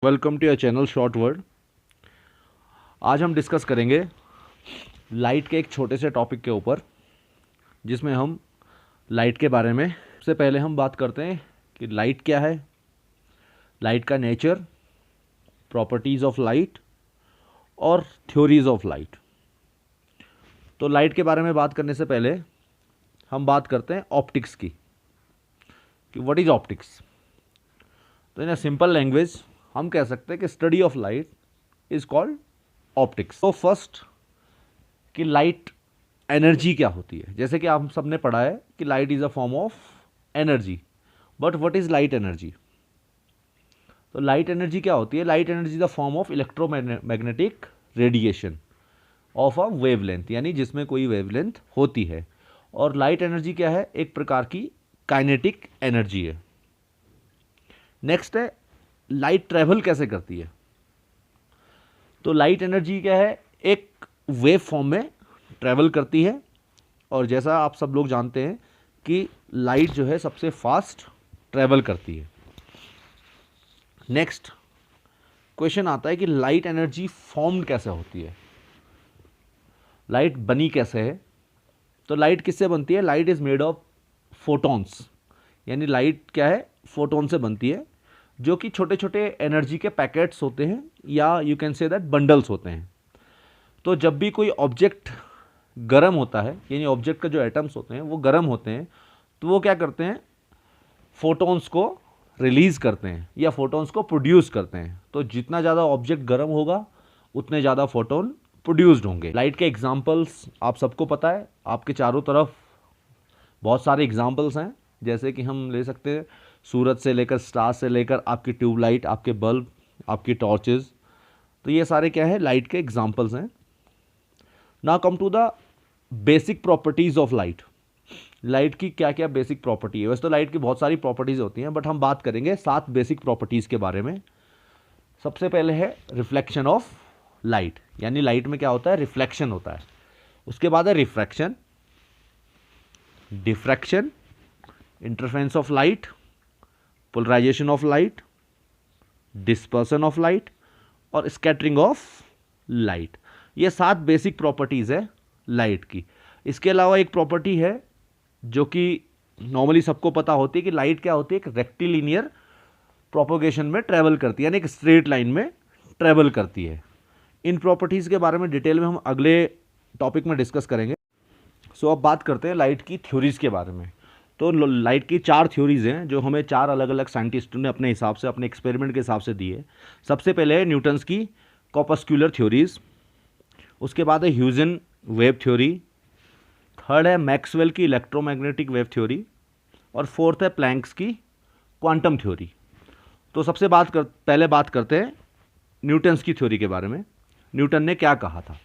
Welcome to your channel short word. आज हम discuss करेंगे लाइट के एक छोटे से टॉपिक के ऊपर, जिसमें हम लाइट के बारे में सबसे पहले हम बात करते हैं कि लाइट क्या है, लाइट का नेचर, प्रॉपर्टीज़ ऑफ लाइट और थ्योरीज ऑफ लाइट। तो लाइट के बारे में बात करने से पहले हम बात करते हैं ऑप्टिक्स की, कि व्हाट इज़ ऑप्टिक्स। तो इन अ सिंपल लैंग्वेज हम कह सकते हैं कि study of light is called optics. तो फर्स्ट कि लाइट एनर्जी क्या होती है। जैसे कि आप सबने पढ़ा है कि light is a form of energy, but what is light energy. तो लाइट एनर्जी क्या होती है? Light energy is the form of electromagnetic radiation of a wavelength, यानी जिसमें कोई वेवलेंथ होती है। और लाइट एनर्जी क्या है? एक प्रकार की काइनेटिक एनर्जी है। नेक्स्ट है लाइट ट्रैवल कैसे करती है। तो लाइट एनर्जी क्या है? एक वेव फॉर्म में ट्रैवल करती है, और जैसा आप सब लोग जानते हैं कि लाइट जो है सबसे फास्ट ट्रैवल करती है। नेक्स्ट क्वेश्चन आता है कि लाइट एनर्जी फॉर्म्ड कैसे होती है, लाइट बनी कैसे है। तो लाइट किससे बनती है? Light is made of photons, यानी लाइट क्या है? फोटोन से बनती है, जो कि छोटे छोटे एनर्जी के पैकेट्स होते हैं, या you can say that bundles होते हैं। तो जब भी कोई ऑब्जेक्ट गर्म होता है, यानी ऑब्जेक्ट का जो एटम्स होते हैं वो गर्म होते हैं, तो वो क्या करते हैं? फोटॉन्स को रिलीज़ करते हैं या फोटॉन्स को प्रोड्यूस करते हैं। तो जितना ज़्यादा ऑब्जेक्ट गर्म होगा उतने ज़्यादा फोटोन प्रोड्यूस्ड होंगे। लाइट के एग्जाम्पल्स आप सबको पता है, आपके चारों तरफ बहुत सारे एग्जाम्पल्स हैं। जैसे कि हम ले सकते हैं सूरज से लेकर, स्टार से लेकर आपकी ट्यूबलाइट, आपके बल्ब, आपकी टॉर्चेस। तो ये सारे क्या है? लाइट के एग्जाम्पल्स हैं। Now come to the basic properties of light. Light की क्या क्या बेसिक प्रॉपर्टी है? वैसे तो लाइट की बहुत सारी प्रॉपर्टीज़ होती हैं, बट हम बात करेंगे 7 बेसिक प्रॉपर्टीज़ के बारे में। सबसे पहले है रिफ्लेक्शन ऑफ लाइट, यानी लाइट में क्या होता है? रिफ्लेक्शन होता है। उसके बाद है refraction, diffraction, interference of light, polarisation of light, dispersion of light और स्कैटरिंग ऑफ लाइट। ये 7 बेसिक प्रॉपर्टीज़ है लाइट की। इसके अलावा एक प्रॉपर्टी है जो कि नॉर्मली सबको पता होती है कि लाइट क्या होती है? एक रेक्टिलिनियर प्रोपोगेशन में ट्रैवल करती है, यानी एक स्ट्रेट लाइन में ट्रैवल करती है। इन प्रॉपर्टीज़ के बारे में डिटेल में हम अगले टॉपिक में डिस्कस करेंगे। सो अब बात करते हैं लाइट की थ्योरीज़ के बारे में। तो लाइट की 4 थ्योरीज़ हैं, जो हमें 4 अलग अलग साइंटिस्टों ने अपने हिसाब से, अपने एक्सपेरिमेंट के हिसाब से दी है। सबसे पहले है न्यूटन्स की कॉर्पस्कुलर थ्योरीज़, उसके बाद है ह्यूजन वेव थ्योरी, थर्ड है मैक्सवेल की इलेक्ट्रोमैग्नेटिक वेव थ्योरी, और फोर्थ है प्लैंक्स की क्वांटम थ्योरी। तो पहले बात करते हैं न्यूटन्स की थ्योरी के बारे में। न्यूटन ने क्या कहा था?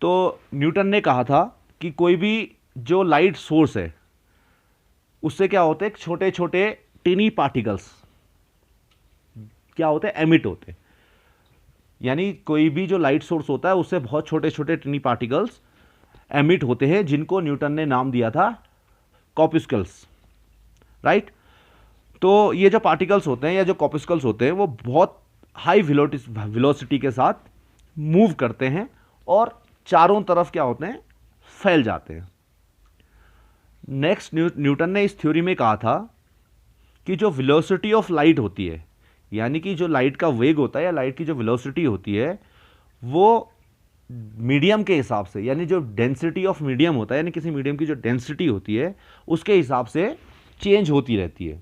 तो न्यूटन ने कहा था कि कोई भी जो लाइट सोर्स है उससे क्या होते हैं? छोटे छोटे टिनी पार्टिकल्स क्या होते हैं? एमिट होते हैं। यानी कोई भी जो लाइट सोर्स होता है उससे बहुत छोटे छोटे टिनी पार्टिकल्स एमिट होते हैं, जिनको न्यूटन ने नाम दिया था कॉर्पस्कल्स, राइट। तो ये जो पार्टिकल्स होते हैं या जो कॉर्पस्कल्स होते हैं वो बहुत हाई वेलोसिटी के साथ मूव करते हैं और चारों तरफ क्या होते हैं? फैल जाते हैं। नेक्स्ट न्यूटन ने इस थ्योरी में कहा था कि जो वेलोसिटी ऑफ लाइट होती है, यानी कि जो लाइट का वेग होता है या लाइट की जो वेलोसिटी होती है, वो मीडियम के हिसाब से, यानी जो डेंसिटी ऑफ मीडियम होता है, यानी किसी मीडियम की जो डेंसिटी होती है उसके हिसाब से चेंज होती रहती है।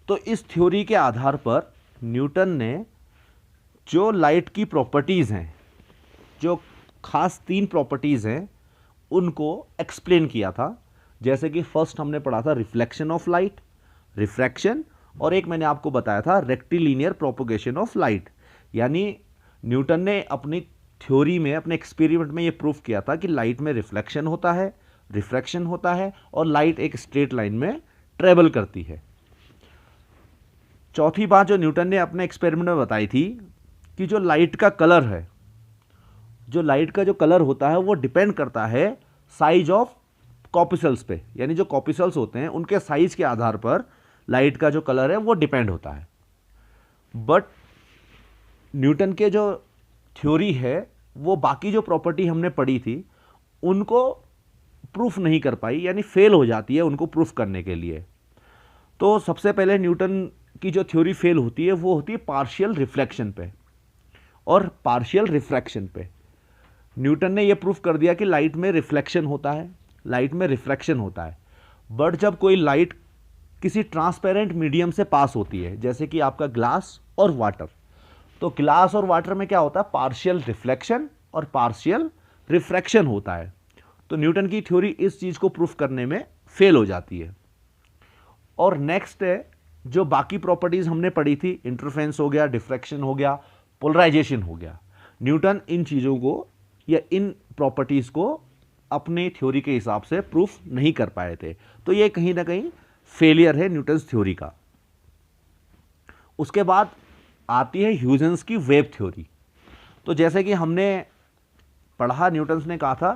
तो इस थ्योरी के आधार पर न्यूटन ने जो लाइट की प्रॉपर्टीज़ हैं, जो खास 3 प्रॉपर्टीज़ हैं, उनको एक्सप्लेन किया था। जैसे कि फर्स्ट हमने पढ़ा था रिफ्लेक्शन ऑफ लाइट, रिफ्रैक्शन, और एक मैंने आपको बताया था रेक्टिलिनियर प्रोपोगेशन ऑफ लाइट। यानी न्यूटन ने अपनी थ्योरी में, अपने एक्सपेरिमेंट में ये प्रूफ किया था कि लाइट में रिफ्लेक्शन होता है, रिफ्रैक्शन होता है, और लाइट एक स्ट्रेट लाइन में ट्रेवल करती है। चौथी बात जो न्यूटन ने अपने एक्सपेरिमेंट में बताई थी कि जो लाइट का कलर है, जो लाइट का जो कलर होता है वो डिपेंड करता है साइज ऑफ कॉर्पस्कल्स पे। यानी जो कॉर्पस्कल्स होते हैं उनके साइज के आधार पर लाइट का जो कलर है वो डिपेंड होता है। बट न्यूटन के जो थ्योरी है वो बाकी जो प्रॉपर्टी हमने पढ़ी थी उनको प्रूफ नहीं कर पाई, यानी फेल हो जाती है उनको प्रूफ करने के लिए। तो सबसे पहले न्यूटन की जो थ्योरी फेल होती है वो होती है पार्शियल रिफ्लेक्शन पे और पार्शियल रिफ्रैक्शन पे। न्यूटन ने ये प्रूफ कर दिया कि लाइट में रिफ्लेक्शन होता है, लाइट में रिफ्रैक्शन होता है। बट जब कोई लाइट किसी ट्रांसपेरेंट मीडियम से पास होती है, जैसे कि आपका ग्लास और वाटर, तो ग्लास और वाटर में क्या होता है, पार्शियल रिफ्लेक्शन और पार्शियल रिफ्रैक्शन होता है। तो न्यूटन की थ्योरी इस चीज़ को प्रूफ करने में फेल हो जाती है। और नेक्स्ट है जो बाकी प्रॉपर्टीज हमने पढ़ी थी, इंटरफेरेंस हो गया, डिफ्रैक्शन हो गया, पोलराइजेशन हो गया, न्यूटन इन चीज़ों को या इन प्रॉपर्टीज को अपने थ्योरी के हिसाब से प्रूफ नहीं कर पाए थे। तो ये कहीं ना कहीं फेलियर है न्यूटन्स थ्योरी का। उसके बाद आती है ह्यूजेंस की वेव थ्योरी। तो जैसे कि हमने पढ़ा, न्यूटन्स ने कहा था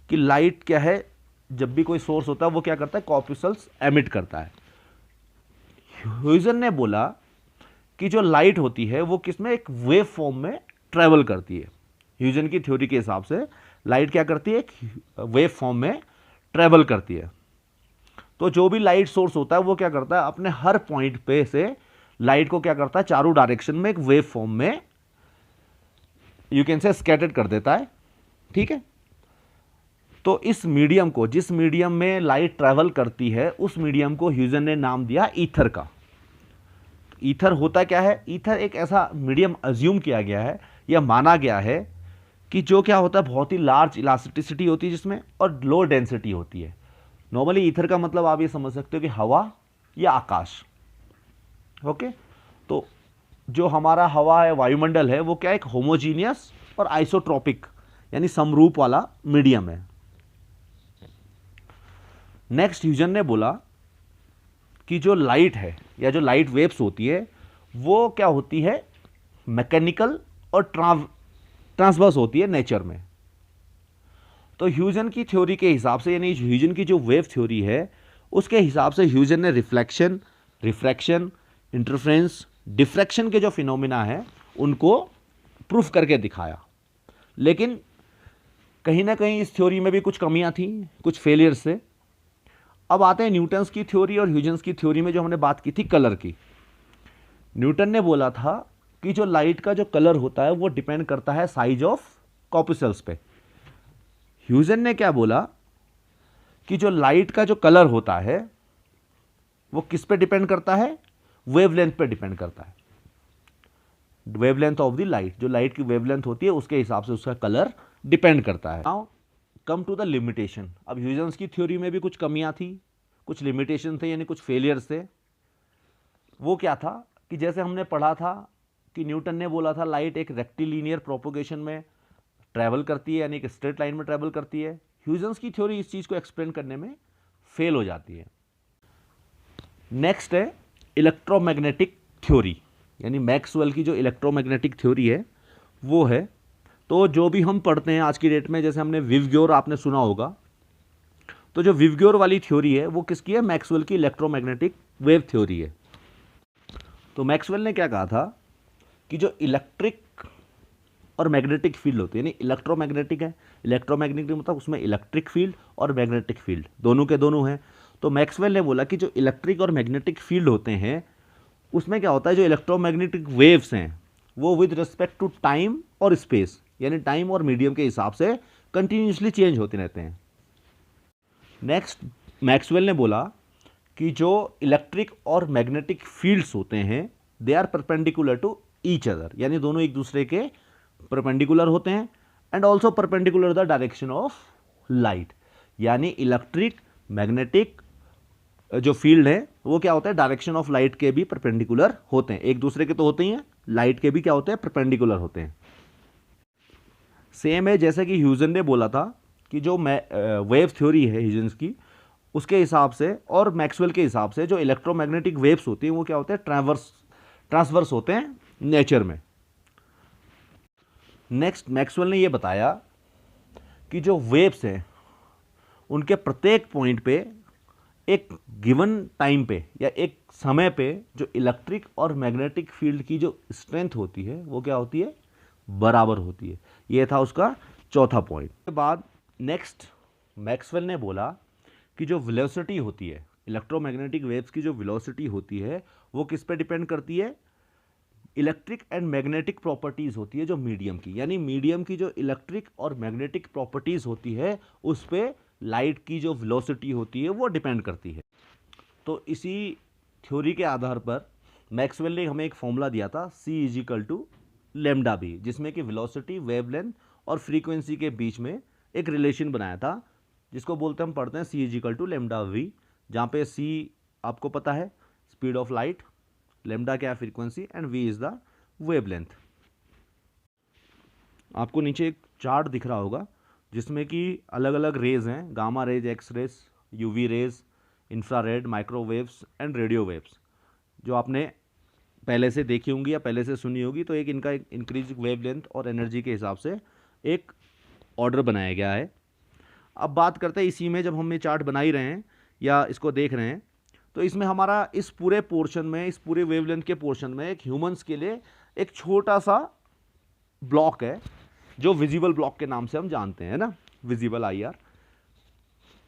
कि लाइट क्या है, जब भी कोई सोर्स होता है वो क्या करता है, कॉर्पस्कल्स एमिट करता है। ह्यूजेन ने बोला कि जो लाइट होती है वो किसमें, एक वेव फॉर्म में ट्रेवल करती है। ह्यूजेन की थ्योरी के हिसाब से लाइट क्या करती है, एक वेव फॉर्म में ट्रेवल करती है। तो जो भी लाइट सोर्स होता है वो क्या करता है, अपने हर पॉइंट पे से लाइट को क्या करता है, चारों डायरेक्शन में एक वेव फॉर्म में यू कैन से स्कैटर्ड कर देता है। ठीक है, तो इस मीडियम को, जिस मीडियम में लाइट ट्रैवल करती है, उस मीडियम को ह्यूजेन ने नाम दिया ईथर का। ईथर होता क्या है, ईथर एक ऐसा मीडियम अज्यूम किया गया है या माना गया है कि जो क्या होता है, बहुत ही लार्ज इलास्टिसिटी होती है जिसमें, और लो डेंसिटी होती है। नॉर्मली ईथर का मतलब आप ये समझ सकते हो कि हवा या आकाश। ओके, तो जो हमारा हवा है, वायुमंडल है, वो क्या एक होमोजीनियस और आइसोट्रॉपिक यानी समरूप वाला मीडियम है। नेक्स्ट ह्यूजेन ने बोला कि जो लाइट है या जो लाइट वेव्स होती है वो क्या होती है, मैकेनिकल और ट्रांसवर्स होती है नेचर में। तो ह्यूजेन की थ्योरी के हिसाब से, यानी ह्यूजेन की जो वेव थ्योरी है उसके हिसाब से ह्यूजेन ने रिफ्लेक्शन, रिफ्रैक्शन, इंटरफेरेंस, डिफ्रैक्शन के जो फिनोमिना है उनको प्रूफ करके दिखाया। लेकिन कहीं ना कहीं इस थ्योरी में भी कुछ कमियां थी, कुछ फेलियर से। अब आते हैं न्यूटन्स की थ्योरी और ह्यूजेंस की थ्योरी में जो हमने बात की थी कलर की। न्यूटन ने बोला था कि जो लाइट का जो कलर होता है वो डिपेंड करता है साइज ऑफ कॉर्पस्कल्स पे। ह्यूजेन ने क्या बोला कि जो लाइट का जो कलर होता है वो किस पे डिपेंड करता है, वेवलेंथ पे डिपेंड करता है। वेवलेंथ ऑफ द लाइट, जो लाइट की वेवलेंथ होती है उसके हिसाब से उसका कलर डिपेंड करता है। Now come to the limitation. अब ह्यूजेंस की थ्योरी में भी कुछ कमियां थी, कुछ लिमिटेशन थे, यानी कुछ फेलियर्स थे। वो क्या था कि जैसे हमने पढ़ा था कि न्यूटन ने बोला था लाइट एक रेक्टिलिनियर प्रोपोगेशन में ट्रैवल करती है, यानी एक स्ट्रेट लाइन में ट्रैवल करती है। ह्यूजेंस की थ्योरी इस चीज़ को एक्सप्लेन करने में फेल हो जाती है। नेक्स्ट है इलेक्ट्रोमैग्नेटिक थ्योरी, यानी मैक्सवेल की जो इलेक्ट्रोमैग्नेटिक थ्योरी है वो है। तो जो भी हम पढ़ते हैं आज की डेट में, जैसे हमने विवग्योर आपने सुना होगा, तो जो विवग्योर वाली थ्योरी है वो किसकी है, मैक्सवेल की इलेक्ट्रोमैग्नेटिक वेव थ्योरी है। तो मैक्सवेल ने क्या कहा था कि जो इलेक्ट्रिक और मैग्नेटिक फील्ड होती है, यानी इलेक्ट्रोमैग्नेटिक है, इलेक्ट्रोमैग्नेटिक मतलब उसमें इलेक्ट्रिक फील्ड और मैग्नेटिक फील्ड दोनों के दोनों हैं। तो मैक्सवेल ने बोला कि जो इलेक्ट्रिक और मैग्नेटिक फील्ड होते हैं उसमें क्या होता है, जो इलेक्ट्रोमैग्नेटिक वेव्स हैं वो विद रिस्पेक्ट टू टाइम और स्पेस, यानी टाइम और मीडियम के हिसाब से कंटिन्यूसली चेंज होते रहते हैं। नेक्स्ट मैक्सवेल ने बोला कि जो इलेक्ट्रिक और मैग्नेटिक फील्ड्स होते हैं they are perpendicular to each other, यानी दोनों एक दूसरे के परपेंडिकुलर होते हैं, and also perpendicular the direction of light, यानी इलेक्ट्रिक मैग्नेटिक जो फील्ड है वो क्या होता है, डायरेक्शन ऑफ लाइट के भी परपेंडिकुलर होते हैं। एक दूसरे के तो होते ही हैं, लाइट के भी क्या होते हैं, परपेंडिकुलर होते हैं। सेम है जैसे कि ह्यूजेन ने बोला था कि जो वेव थ्योरी है ह्यूजेंस की, उसके हिसाब से और मैक्सवेल के हिसाब से जो इलेक्ट्रोमैग्नेटिक वेव्स होती हैं वो क्या होते हैं, ट्रांसवर्स होते हैं नेचर में। नेक्स्ट मैक्सवेल ने ये बताया कि जो वेव्स हैं उनके प्रत्येक पॉइंट पे एक गिवन टाइम पे या एक समय पे जो इलेक्ट्रिक और मैग्नेटिक फील्ड की जो स्ट्रेंथ होती है वो क्या होती है, बराबर होती है। ये था उसका चौथा पॉइंट। के बाद नेक्स्ट मैक्सवेल ने बोला कि जो वेलोसिटी होती है, इलेक्ट्रोमैग्नेटिक वेव्स की जो वेलोसिटी होती है वो किस पे डिपेंड करती है, इलेक्ट्रिक एंड मैग्नेटिक प्रॉपर्टीज होती है जो मीडियम की, यानी मीडियम की जो इलेक्ट्रिक और मैग्नेटिक प्रॉपर्टीज होती है उस पे लाइट की जो वेलोसिटी होती है वो डिपेंड करती है। तो इसी थ्योरी के आधार पर मैक्सवेल ने हमें एक फॉर्मूला दिया था C is equal to lambda v, जिसमें कि वेलोसिटी, वेवलेंथ और फ्रीक्वेंसी के बीच में एक रिलेशन बनाया था, जिसको बोलते हम पढ़ते हैं C is equal to lambda v, जहाँ पे C आपको पता है स्पीड ऑफ लाइट, लेमडा क्या है frequency, and V is the wavelength. आपको नीचे एक चार्ट दिख रहा होगा जिसमें कि अलग अलग रेज हैं, gamma rays, X rays, UV rays, infrared, microwaves and radio waves, जो आपने पहले से देखी होंगी या पहले से सुनी होगी। तो एक इनका एक इंक्रीज वेवलेंथ और एनर्जी के हिसाब से एक ऑर्डर बनाया गया है। अब बात करते हैं इसी में, जब हम ये चार्ट बना ही रहे हैं या इसको देख रहे हैं, तो इसमें हमारा इस पूरे पोर्शन में, इस पूरे वेवलेंथ के पोर्शन में एक ह्यूमंस के लिए एक छोटा सा ब्लॉक है जो विजिबल ब्लॉक के नाम से हम जानते हैं ना, विजिबल IR।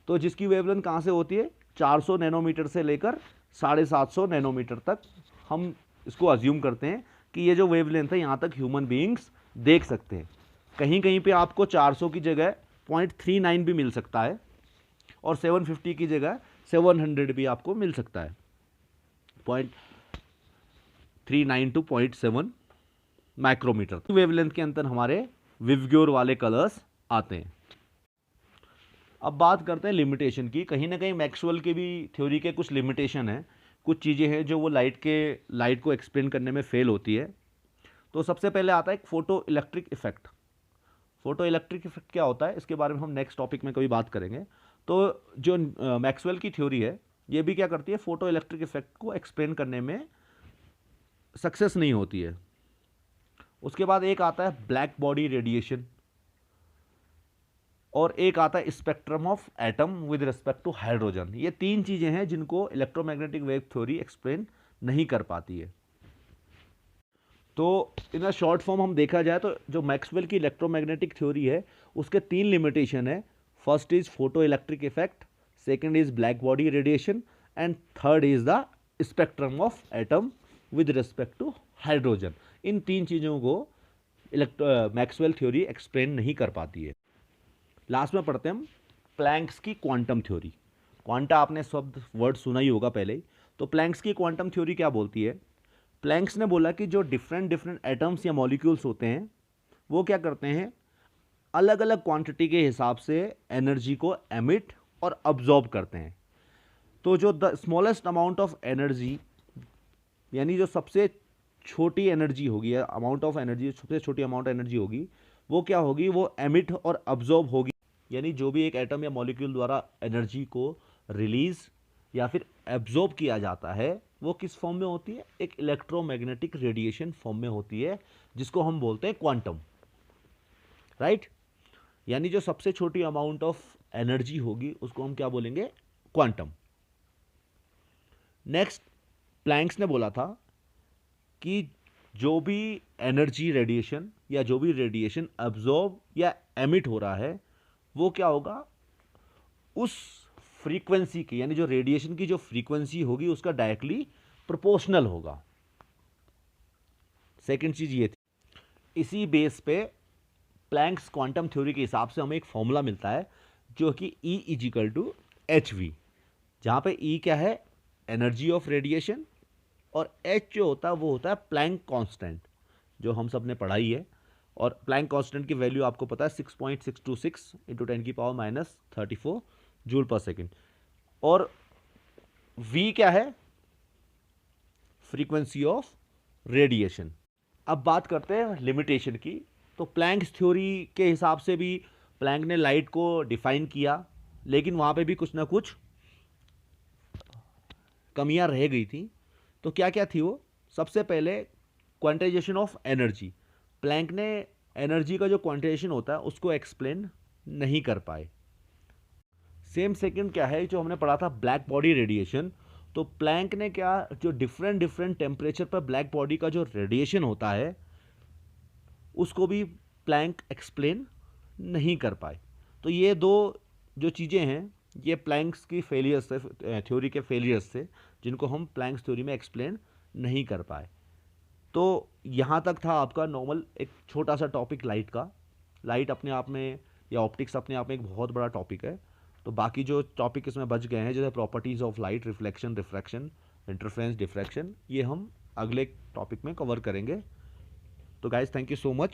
तो जिसकी वेवलेंथ कहाँ से होती है, 400 नैनोमीटर से लेकर 750 नैनोमीटर तक हम इसको अज्यूम करते हैं कि ये जो वेवलेंथ है यहाँ तक ह्यूमन बीइंग्स देख सकते हैं। कहीं कहीं पे आपको 400 की जगह 0.39 भी मिल सकता है और 750 की जगह 700 भी आपको मिल सकता है, 0.39 टू 0.7 माइक्रोमीटर वेवलेंथ के अंदर हमारे विवग्योर वाले कलर्स आते हैं। अब बात करते हैं लिमिटेशन की। कहीं ना कहीं मैक्सवेल की भी थ्योरी के कुछ लिमिटेशन है, कुछ चीज़ें हैं जो वो लाइट को एक्सप्लेन करने में फेल होती है। तो सबसे पहले आता है एक photo electric effect. Photo electric effect क्या होता है, इसके बारे में हम नेक्स्ट टॉपिक में कभी बात करेंगे। तो जो मैक्सवेल की थ्योरी है ये भी क्या करती है, फोटो इलेक्ट्रिक इफेक्ट को एक्सप्लेन करने में सक्सेस नहीं होती है। उसके बाद एक आता है ब्लैक बॉडी रेडिएशन, और एक आता है spectrum of atom with respect to hydrogen. ये तीन चीजें हैं जिनको इलेक्ट्रोमैग्नेटिक वेव थ्योरी एक्सप्लेन नहीं कर पाती है। तो इन अ शॉर्ट फॉर्म हम देखा जाए तो जो मैक्सवेल की इलेक्ट्रोमैग्नेटिक थ्योरी है उसके तीन लिमिटेशन है। First is photoelectric effect, second is black body radiation, and third is the spectrum of atom with respect to hydrogen. इन तीन चीज़ों को मैक्सवेल थ्योरी एक्सप्लेन नहीं कर पाती है। लास्ट में पढ़ते हैं हम प्लैंक्स की क्वांटम थ्योरी। क्वांटा आपने शब्द वर्ड सुना ही होगा पहले ही। तो प्लैंक्स की क्वांटम थ्योरी क्या बोलती है, प्लैंक्स ने बोला कि जो डिफरेंट एटम्स या मॉलिक्यूल्स होते हैं वो क्या करते हैं, अलग अलग क्वांटिटी के हिसाब से एनर्जी को एमिट और अब्जॉर्ब करते हैं। तो जो the smallest amount of energy, यानी जो सबसे छोटी एनर्जी होगी या अमाउंट ऑफ एनर्जी, सबसे छोटी अमाउंट एनर्जी होगी, वो क्या होगी, वो एमिट और अब्जॉर्ब होगी। यानी जो भी एक एटम या मॉलिक्यूल द्वारा एनर्जी को रिलीज या फिर एब्जॉर्ब किया जाता है वो किस फॉर्म में होती है, एक इलेक्ट्रोमैग्नेटिक रेडिएशन फॉर्म में होती है, जिसको हम बोलते हैं क्वांटम, राइट। यानी जो सबसे छोटी अमाउंट ऑफ एनर्जी होगी उसको हम क्या बोलेंगे, क्वांटम। नेक्स्ट, प्लैंक्स ने बोला था कि जो भी एनर्जी रेडिएशन या जो भी रेडिएशन अब्जॉर्ब या एमिट हो रहा है वो क्या होगा, उस फ्रीक्वेंसी की, यानी जो रेडिएशन की जो फ्रीक्वेंसी होगी उसका डायरेक्टली प्रोपोर्शनल होगा। सेकेंड चीज ये थी। इसी बेस पे प्लैंक्स क्वांटम थ्योरी के हिसाब से हमें एक फॉर्मूला मिलता है जो कि E इजिकल टू HV, जहां पे E क्या है, एनर्जी ऑफ रेडिएशन, और H जो होता है वो होता है प्लैंक कांस्टेंट, जो हम सब ने पढ़ाई है। और प्लैंक कांस्टेंट की वैल्यू आपको पता है 6.626 इंटू 10⁻34 जूल पर सेकेंड। और V क्या है, फ्रीक्वेंसी ऑफ रेडिएशन। अब बात करते हैं लिमिटेशन की। तो प्लैंक्स थ्योरी के हिसाब से भी प्लैंक ने लाइट को डिफाइन किया, लेकिन वहां पे भी कुछ ना कुछ कमियां रह गई थी। तो क्या क्या थी वो, सबसे पहले क्वांटाइजेशन ऑफ एनर्जी। प्लैंक ने एनर्जी का जो क्वांटाइजेशन होता है उसको एक्सप्लेन नहीं कर पाए। सेम सेकंड क्या है जो हमने पढ़ा था ब्लैक बॉडी रेडिएशन। तो प्लैंक ने क्या, जो डिफरेंट डिफरेंट टेम्परेचर पर ब्लैक बॉडी का जो रेडिएशन होता है उसको भी प्लैंक एक्सप्लेन नहीं कर पाए। तो ये दो जो चीज़ें हैं ये प्लैंक्स की फेलियर्स से, थ्योरी के फेलियर्स से, जिनको हम प्लैंक्स थ्योरी में एक्सप्लेन नहीं कर पाए। तो यहाँ तक था आपका नॉर्मल एक छोटा सा टॉपिक लाइट का। लाइट अपने आप में या ऑप्टिक्स अपने आप में एक बहुत बड़ा टॉपिक है। तो बाकी जो टॉपिक इसमें बच गए हैं जैसे properties of light, reflection, refraction, interference, diffraction, ये हम अगले टॉपिक में कवर करेंगे। तो guys thank you so much.